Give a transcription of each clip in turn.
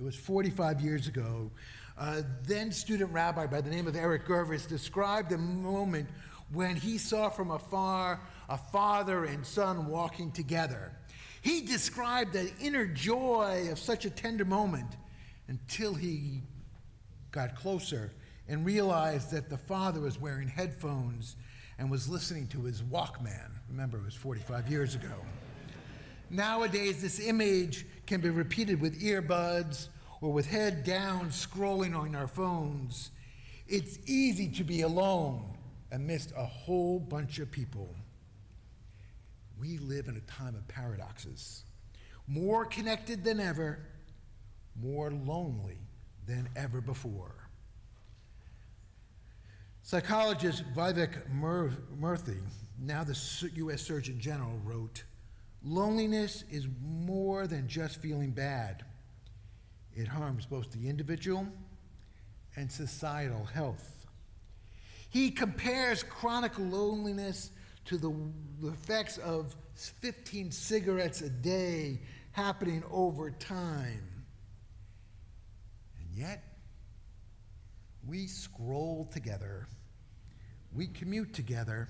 It was 45 years ago. Then student rabbi by the name of Eric Gervis described a moment when he saw from afar a father and son walking together. He described the inner joy of such a tender moment until he got closer and realized that the father was wearing headphones and was listening to his Walkman. Remember, it was 45 years ago. Nowadays, this image can be repeated with earbuds or with head down scrolling on our phones. It's easy to be alone amidst a whole bunch of people. We live in a time of paradoxes. More connected than ever, more lonely than ever before. Psychologist Vivek Murthy, now the U.S. Surgeon General, wrote, "Loneliness is more than just feeling bad. It harms both the individual and societal health." He compares chronic loneliness to the effects of 15 cigarettes a day happening over time. And yet, we scroll together, we commute together,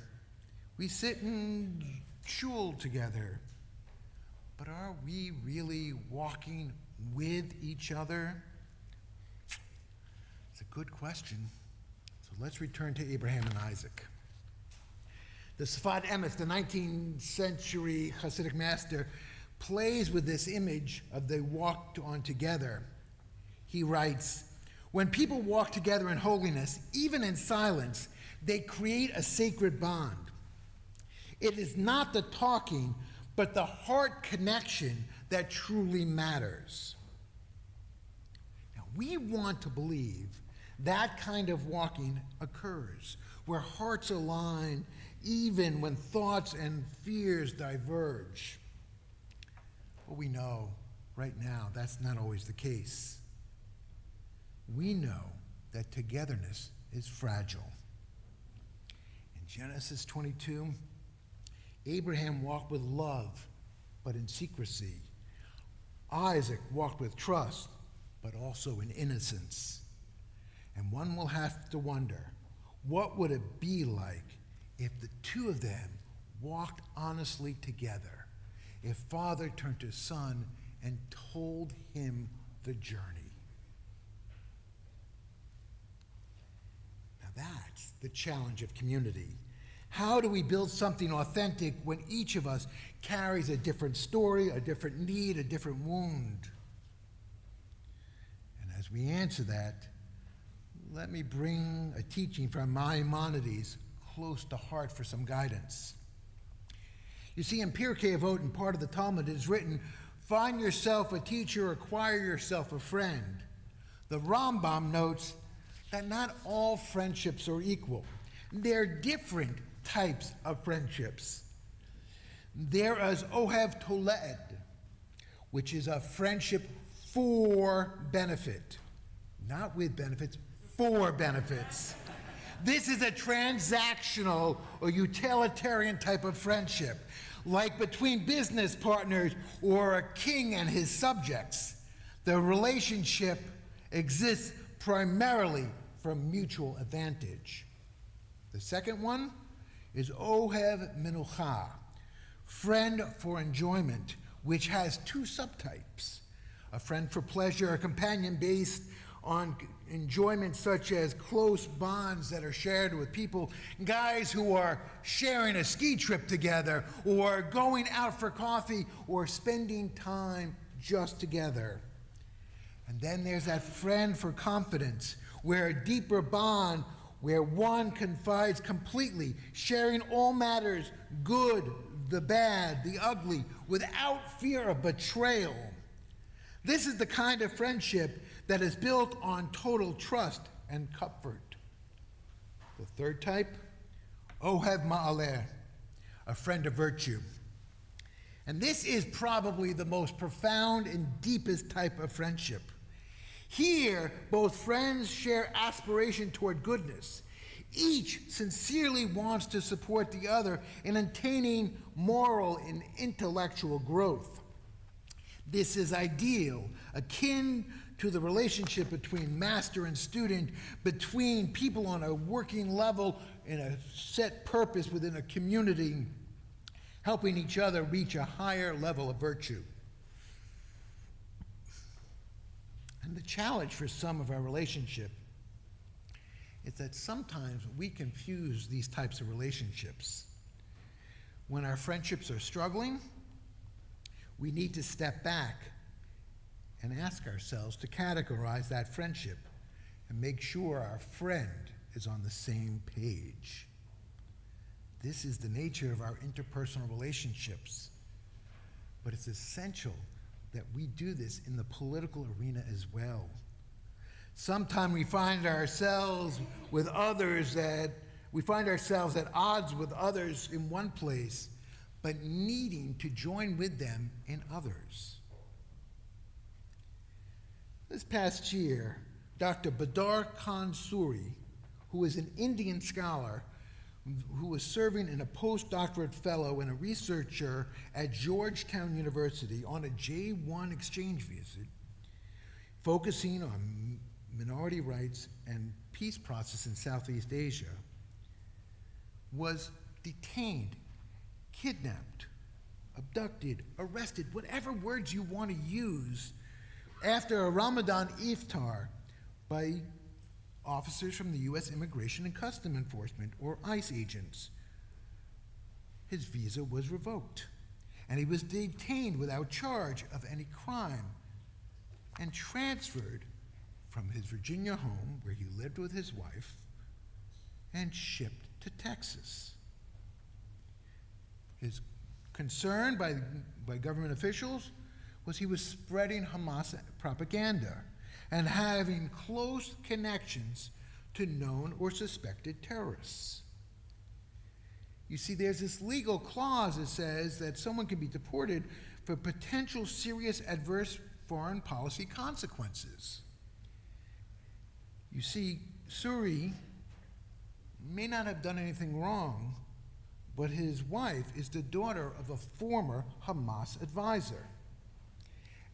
we sit in shul together, but are we really walking with each other? It's a good question. So let's return to Abraham and Isaac. The Sfat Emes, the 19th century Hasidic master, plays with this image of they walked on together. He writes, "When people walk together in holiness, even in silence, they create a sacred bond. It is not the talking, but the heart connection that truly matters." Now, we want to believe that kind of walking occurs, where hearts align even when thoughts and fears diverge. But we know right now that's not always the case. We know that togetherness is fragile. In Genesis 22, Abraham walked with love, but in secrecy. Isaac walked with trust, but also in innocence. And one will have to wonder, what would it be like if the two of them walked honestly together? If father turned to son and told him the journey? Now that's the challenge of community. How do we build something authentic when each of us carries a different story, a different need, a different wound? And as we answer that, let me bring a teaching from Maimonides close to heart for some guidance. You see, in Pirkei Avot, in part of the Talmud, it is written, "Find yourself a teacher, acquire yourself a friend." The Rambam notes that not all friendships are equal. They're different types of friendships. There is Ohev Toled, which is a friendship for benefit, not with benefits, for benefits. This is a transactional or utilitarian type of friendship, like between business partners or a king and his subjects. The relationship exists primarily from mutual advantage. The second one is Ohev Menucha, friend for enjoyment, which has two subtypes. A friend for pleasure, a companion based on enjoyment such as close bonds that are shared with people, guys who are sharing a ski trip together or going out for coffee or spending time just together. And then there's that friend for confidence, where a deeper bond where one confides completely, sharing all matters, good, the bad, the ugly, without fear of betrayal. This is the kind of friendship that is built on total trust and comfort. The third type, Ohev Ma'aleh, a friend of virtue. And this is probably the most profound and deepest type of friendship. Here, both friends share aspiration toward goodness. Each sincerely wants to support the other in attaining moral and intellectual growth. This is ideal, akin to the relationship between master and student, between people on a working level in a set purpose within a community, helping each other reach a higher level of virtue. And the challenge for some of our relationship is that sometimes we confuse these types of relationships. When our friendships are struggling, we need to step back and ask ourselves to categorize that friendship and make sure our friend is on the same page. This is the nature of our interpersonal relationships, but it's essential that we do this in the political arena as well. Sometimes we find ourselves with others at odds with others in one place, but needing to join with them in others. This past year, Dr. Badar Khan Suri, who is an Indian scholar who was serving in a postdoctorate fellow and a researcher at Georgetown University on a J1 exchange visit, focusing on minority rights and peace process in Southeast Asia, was detained, kidnapped, abducted, arrested, whatever words you want to use, after a Ramadan iftar by officers from the U.S. Immigration and Customs Enforcement, or ICE agents. His visa was revoked, and he was detained without charge of any crime and transferred from his Virginia home, where he lived with his wife, and shipped to Texas. His concern by government officials was he was spreading Hamas propaganda and having close connections to known or suspected terrorists. You see, there's this legal clause that says that someone can be deported for potential serious adverse foreign policy consequences. You see, Suri may not have done anything wrong, but his wife is the daughter of a former Hamas advisor.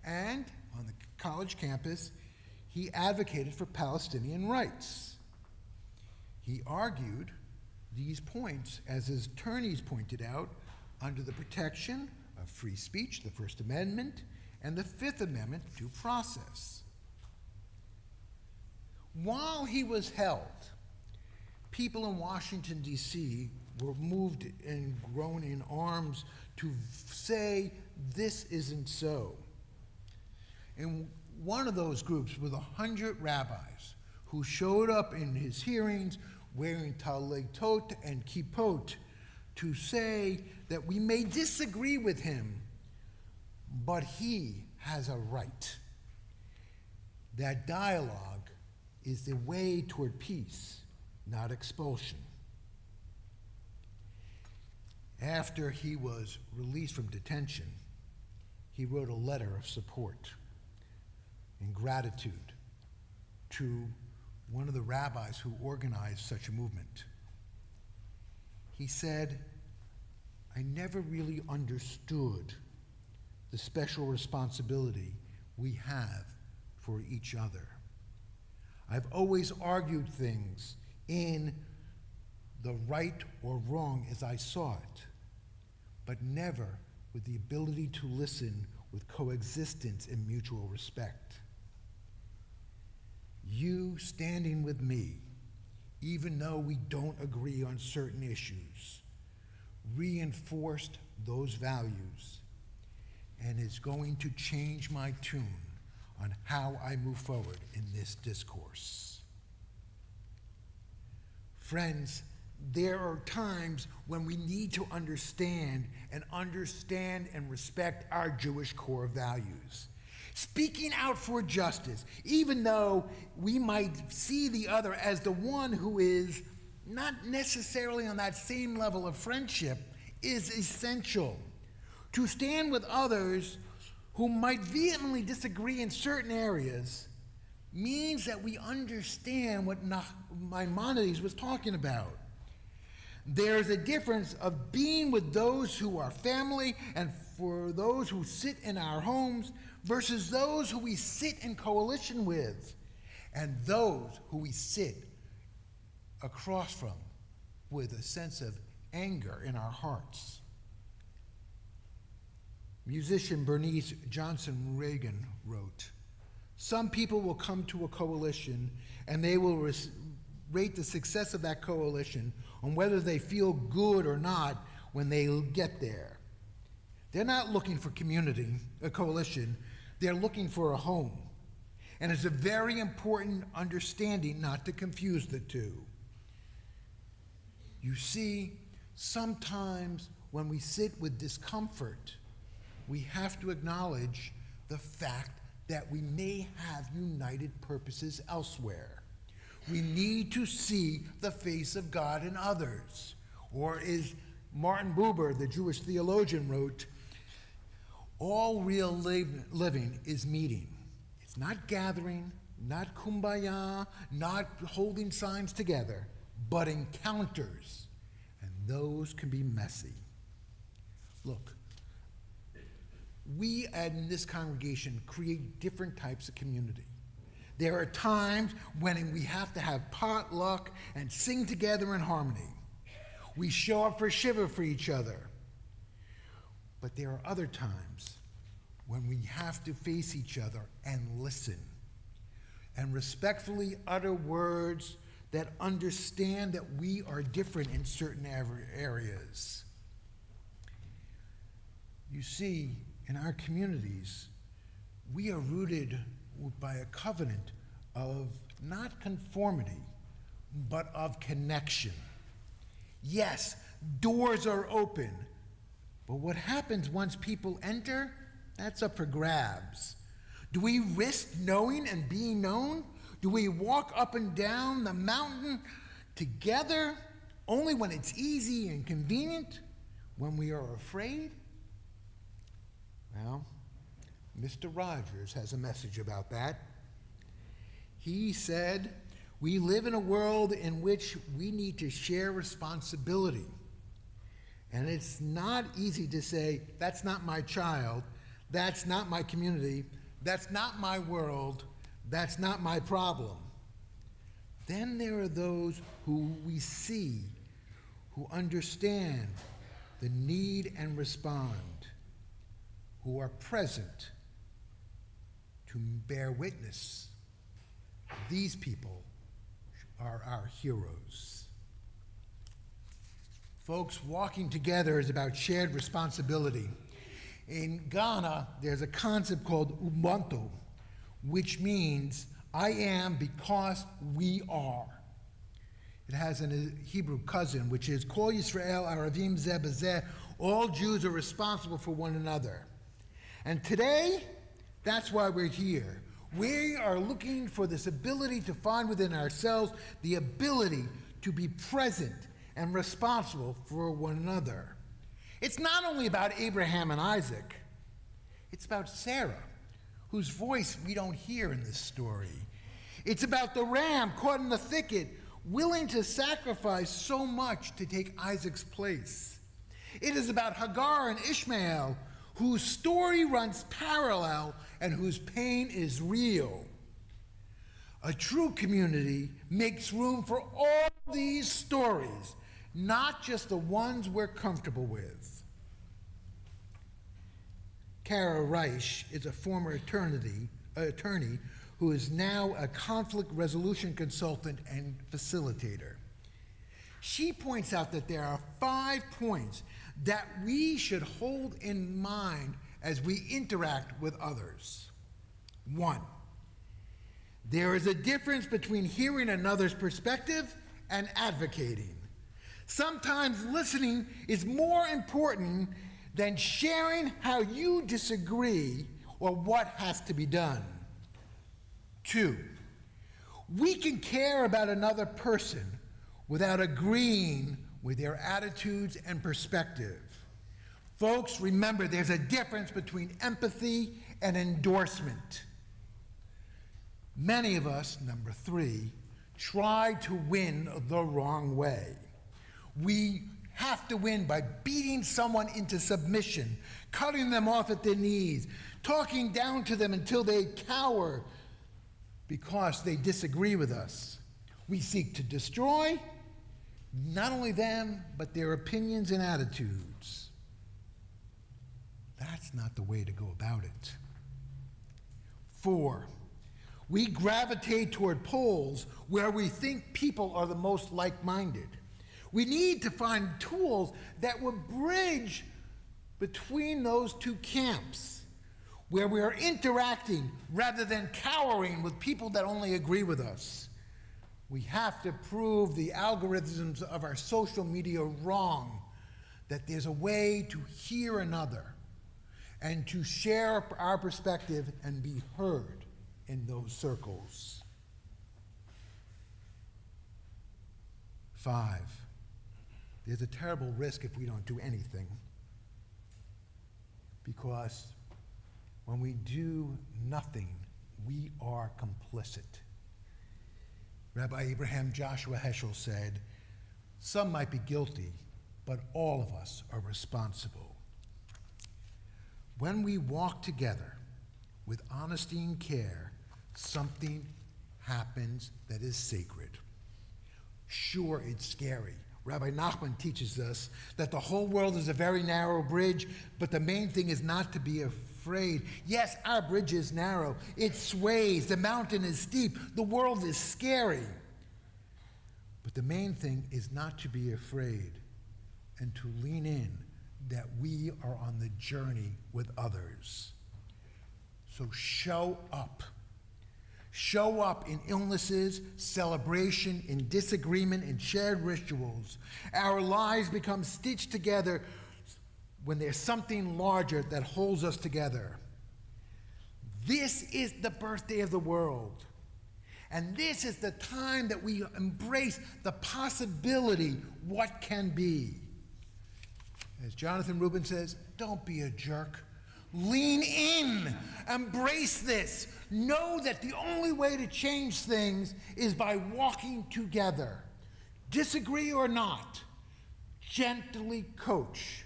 And on the college campus, he advocated for Palestinian rights. He argued these points, as his attorneys pointed out, under the protection of free speech, the First Amendment, and the Fifth Amendment due process. While he was held, people in Washington, D.C. were moved and grown in arms to say, this isn't so. And one of those groups was 100 rabbis who showed up in his hearings wearing talit tot and kippot to say that we may disagree with him, but he has a right. That dialogue is the way toward peace, not expulsion. After he was released from detention, he wrote a letter of support and gratitude to one of the rabbis who organized such a movement. He said, I never really understood the special responsibility we have for each other. I've always argued things in the right or wrong as I saw it, but never with the ability to listen with coexistence and mutual respect. You standing with me, even though we don't agree on certain issues, reinforced those values and is going to change my tune on how I move forward in this discourse. Friends, there are times when we need to understand and respect our Jewish core values. Speaking out for justice, even though we might see the other as the one who is not necessarily on that same level of friendship, is essential. To stand with others who might vehemently disagree in certain areas means that we understand what Maimonides was talking about. There's a difference of being with those who are family and for those who sit in our homes versus those who we sit in coalition with, and those who we sit across from with a sense of anger in our hearts. Musician Bernice Johnson Reagan wrote, "Some people will come to a coalition and they will rate the success of that coalition on whether they feel good or not when they get there. They're not looking for community, a coalition, they're looking for a home. And it's a very important understanding not to confuse the two. You see, sometimes when we sit with discomfort, we have to acknowledge the fact that we may have united purposes elsewhere. We need to see the face of God in others. Or as Martin Buber, the Jewish theologian, wrote, all real living is meeting. It's not gathering, not kumbaya, not holding signs together, but encounters. And those can be messy. Look, we in this congregation create different types of community. There are times when we have to have potluck and sing together in harmony. We show up for shiva for each other. But there are other times when we have to face each other and listen and respectfully utter words that understand that we are different in certain areas. You see, in our communities, we are rooted by a covenant of not conformity, but of connection. Yes, doors are open, but what happens once people enter, that's up for grabs. Do we risk knowing and being known? Do we walk up and down the mountain together only when it's easy and convenient, when we are afraid? Well, Mr. Rogers has a message about that. He said, we live in a world in which we need to share responsibility. And it's not easy to say, that's not my child, that's not my community, that's not my world, that's not my problem. Then there are those who we see, who understand the need and respond, who are present to bear witness. These people are our heroes. Folks, walking together is about shared responsibility. In Ghana, there's a concept called Ubuntu, which means I am because we are. It has a Hebrew cousin, which is Kol Yisrael Aravim Zeh B'Zeh. All Jews are responsible for one another. And today, that's why we're here. We are looking for this ability to find within ourselves the ability to be present and responsible for one another. It's not only about Abraham and Isaac, it's about Sarah, whose voice we don't hear in this story. It's about the ram caught in the thicket, willing to sacrifice so much to take Isaac's place. It is about Hagar and Ishmael, whose story runs parallel and whose pain is real. A true community makes room for all these stories, not just the ones we're comfortable with. Kara Reich is a former attorney who is now a conflict resolution consultant and facilitator. She points out that there are 5 points that we should hold in mind as we interact with others. 1, there is a difference between hearing another's perspective and advocating. Sometimes listening is more important than sharing how you disagree or what has to be done. 2, we can care about another person without agreeing with their attitudes and perspective. Folks, remember there's a difference between empathy and endorsement. Many of us, number 3, try to win the wrong way. We have to win by beating someone into submission, cutting them off at their knees, talking down to them until they cower because they disagree with us. We seek to destroy not only them, but their opinions and attitudes. That's not the way to go about it. 4, we gravitate toward poles where we think people are the most like-minded. We need to find tools that will bridge between those two camps, where we are interacting rather than cowering with people that only agree with us. We have to prove the algorithms of our social media wrong, that there's a way to hear another and to share our perspective and be heard in those circles. 5, there's a terrible risk if we don't do anything, because when we do nothing, we are complicit. Rabbi Abraham Joshua Heschel said, "Some might be guilty, but all of us are responsible." When we walk together with honesty and care, something happens that is sacred. Sure, it's scary. Rabbi Nachman teaches us that the whole world is a very narrow bridge, but the main thing is not to be afraid. Yes, our bridge is narrow. It sways. The mountain is steep. The world is scary. But the main thing is not to be afraid and to lean in that we are on the journey with others. So show up. Show up in illnesses, celebration, in disagreement, in shared rituals. Our lives become stitched together when there's something larger that holds us together. This is the birthday of the world. And this is the time that we embrace the possibility, what can be. As Jonathan Rubin says, don't be a jerk. Lean in. Embrace this. Know that the only way to change things is by walking together. Disagree or not, gently coach.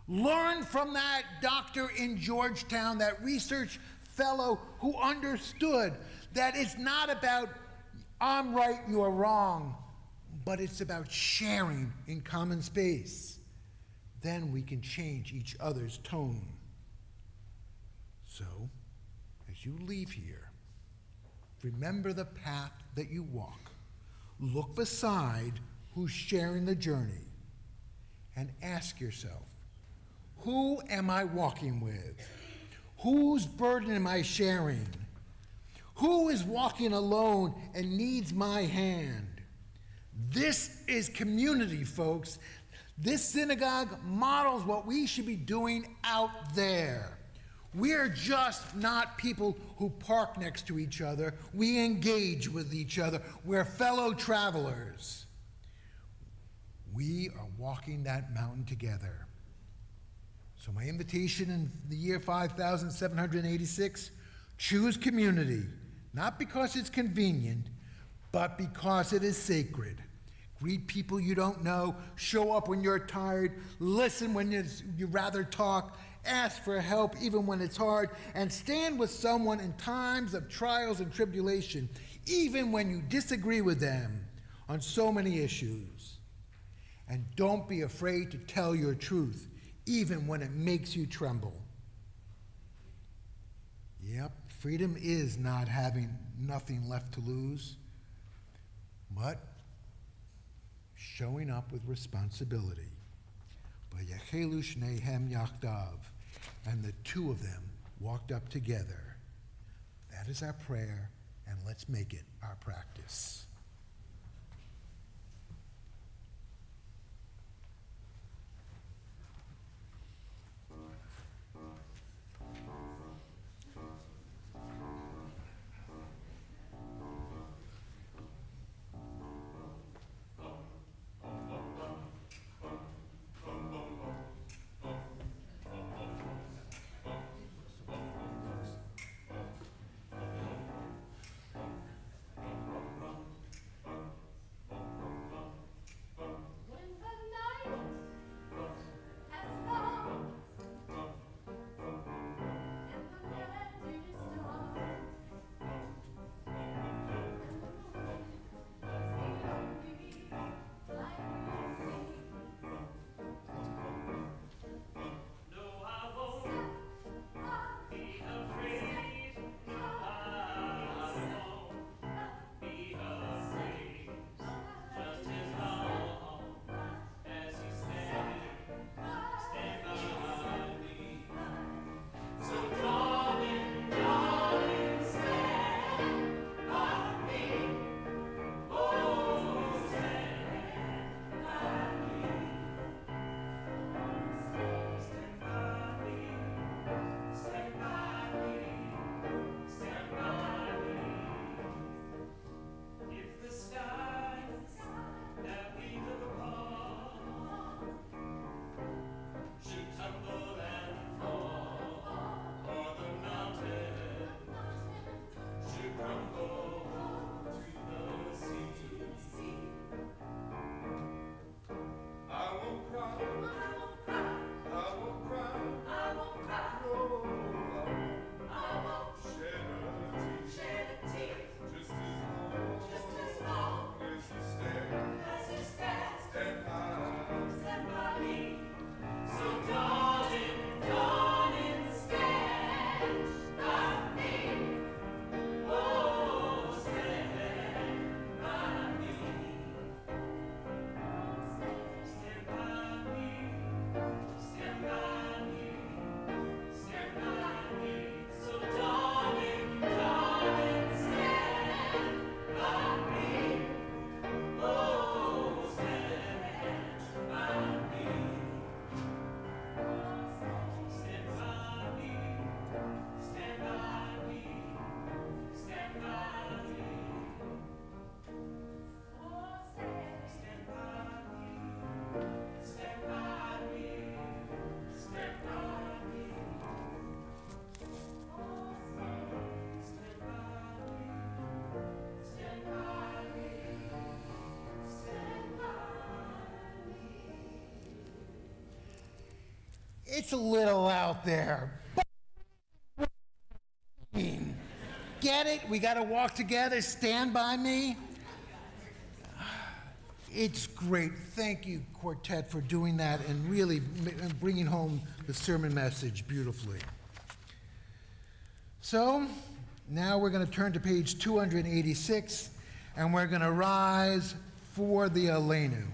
Learn from that doctor in Georgetown, that research fellow who understood that it's not about I'm right, you're wrong, but it's about sharing in common space. Then we can change each other's tone. So, as you leave here, remember the path that you walk. Look beside who's sharing the journey and ask yourself, who am I walking with? Whose burden am I sharing? Who is walking alone and needs my hand? This is community, folks. This synagogue models what we should be doing out there. We're just not people who park next to each other. We engage with each other. We're fellow travelers. We are walking that mountain together. So my invitation in the year 5786, choose community, not because it's convenient, but because it is sacred. Greet people you don't know, show up when you're tired, listen when you rather talk, ask for help even when it's hard, and stand with someone in times of trials and tribulation, even when you disagree with them on so many issues. And don't be afraid to tell your truth, even when it makes you tremble. Yep, freedom is not having nothing left to lose, but showing up with responsibility. Vayachelu shnehem yachdav, and the two of them walked up together. That is our prayer, and let's make it our practice. It's a little out there. Get it? We got to walk together. Stand by me. It's great. Thank you, Quartet, for doing that and really bringing home the sermon message beautifully. So, now we're going to turn to page 286, and we're going to rise for the Aleinu.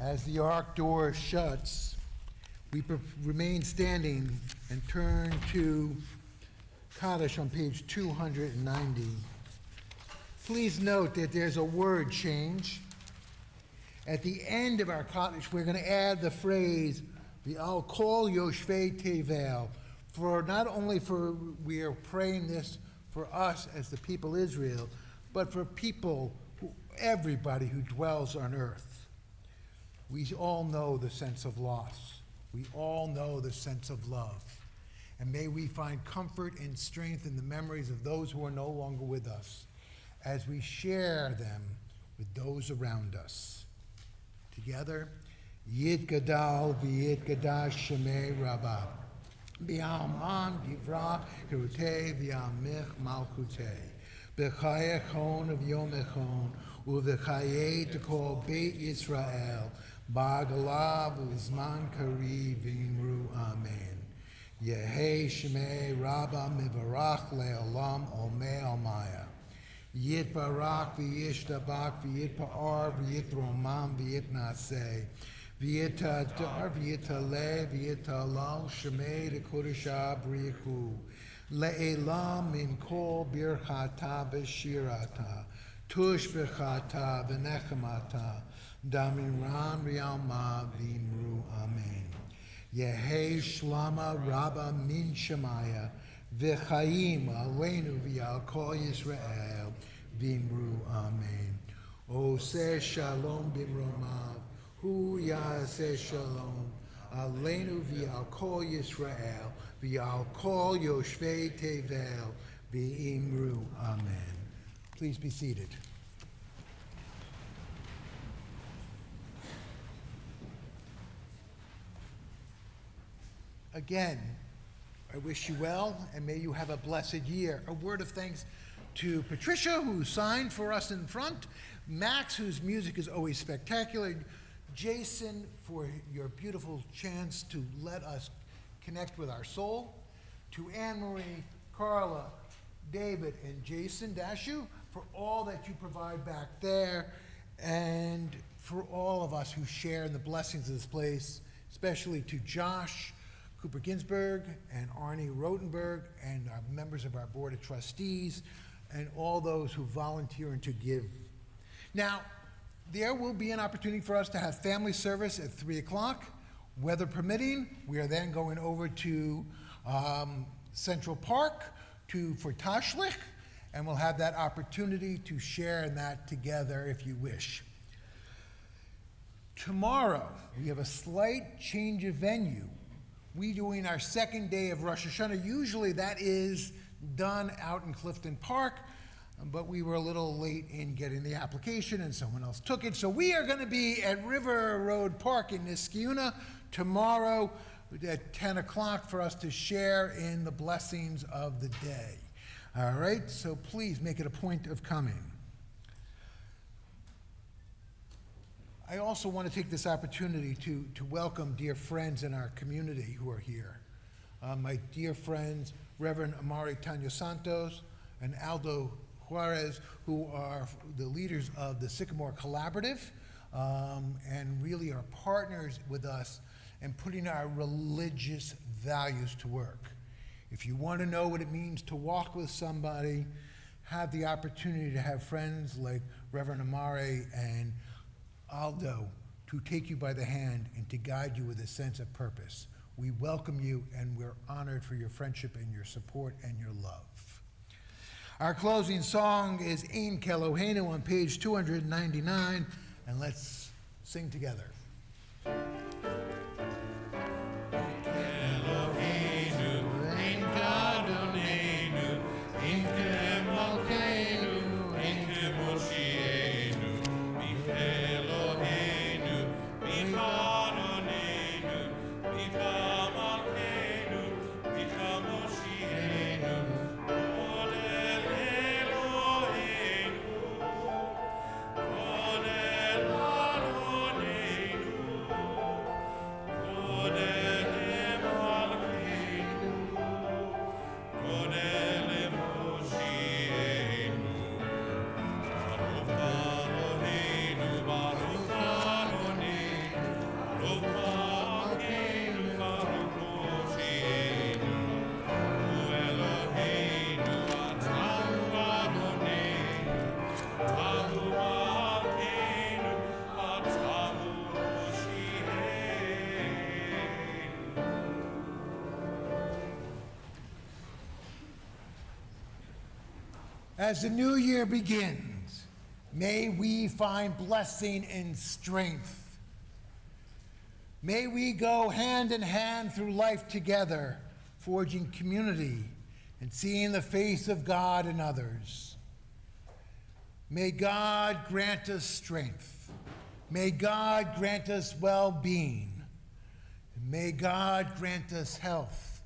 As the ark door shuts, we remain standing and turn to Kaddish on page 290. Please note that there's a word change. At the end of our Kaddish, we're going to add the phrase, V'al kol yoshvei tevel, for not only for, we are praying this for us as the people Israel, but for people, everybody who dwells on earth. We all know the sense of loss. We all know the sense of love. And may we find comfort and strength in the memories of those who are no longer with us as we share them with those around us. Together, Yit Gadal v'Yit Gadash Shemei Rabbah. B'Alman Givra Hirutei v'Yamich Malchutei. B'Chaye Echon of Yom Echon u'V'Chaye Tekol Beit Yisrael. Ba'Galav u'Zman Kari v'Imru Amen. Yehei Shemei Rabbah Mivarach Le'olam Omei Almaya. Yit Barak v'Yishtabak v'Yit Pa'ar v'Yit Romam v'Yit Naseh. V'Yit Adar v'Yit Aleh v'Yit Alal Shemei Dekodesha B'Richu. Le'elam min kol birchata b'shirata. Tush b'chata v'nechemata. Damiran Rialma v'Imru Amen. Yehei Shlama Rabba min Shemaya. V'chaim aleinu v'yal kol Yisrael v'imru amen. Oseh shalom bimromav, hu yaseh shalom, aleinu v'al kol Yisrael, v'al kol yoshvei tevel, v'imru. Amen. Please be seated. Again, I wish you well, and may you have a blessed year. A word of thanks to Patricia, who signed for us in front, Max, whose music is always spectacular, Jason, for your beautiful chance to let us connect with our soul, to Anne-Marie, Carla, David, and Jason Dashu, for all that you provide back there, and for all of us who share in the blessings of this place, especially to Josh Cooper Ginsburg and Arnie Rotenberg and our members of our Board of Trustees and all those who volunteer and to give. Now, there will be an opportunity for us to have family service at 3 o'clock. Weather permitting, we are then going over to Central Park for Tashlich, and we'll have that opportunity to share in that together if you wish. Tomorrow, we have a slight change of venue. We're doing our second day of Rosh Hashanah. Usually that is done out in Clifton Park, but we were a little late in getting the application and someone else took it. So we are going to be at River Road Park in Niskayuna tomorrow at 10 o'clock for us to share in the blessings of the day. All right, so please make it a point of coming. I also want to take this opportunity to welcome dear friends in our community who are here. My dear friends, Reverend Amari Tanya Santos and Aldo Juarez, who are the leaders of the Sycamore Collaborative and really are partners with us in putting our religious values to work. If you want to know what it means to walk with somebody, have the opportunity to have friends like Reverend Amari and Aldo to take you by the hand and to guide you with a sense of purpose. We welcome you and we're honored for your friendship and your support and your love. Our closing song is Ein Keloheinu on page 299, and let's sing together. As the new year begins, may we find blessing and strength. May we go hand in hand through life together, forging community and seeing the face of God in others. May God grant us strength. May God grant us well-being. May God grant us health.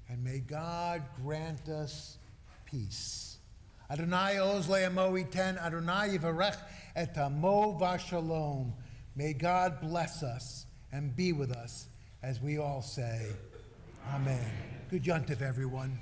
And may God grant us peace. Adonai oz le'amo iten, Adonai yivarech et amo v'shalom. May God bless us and be with us as we all say, Amen. Good yontif, everyone.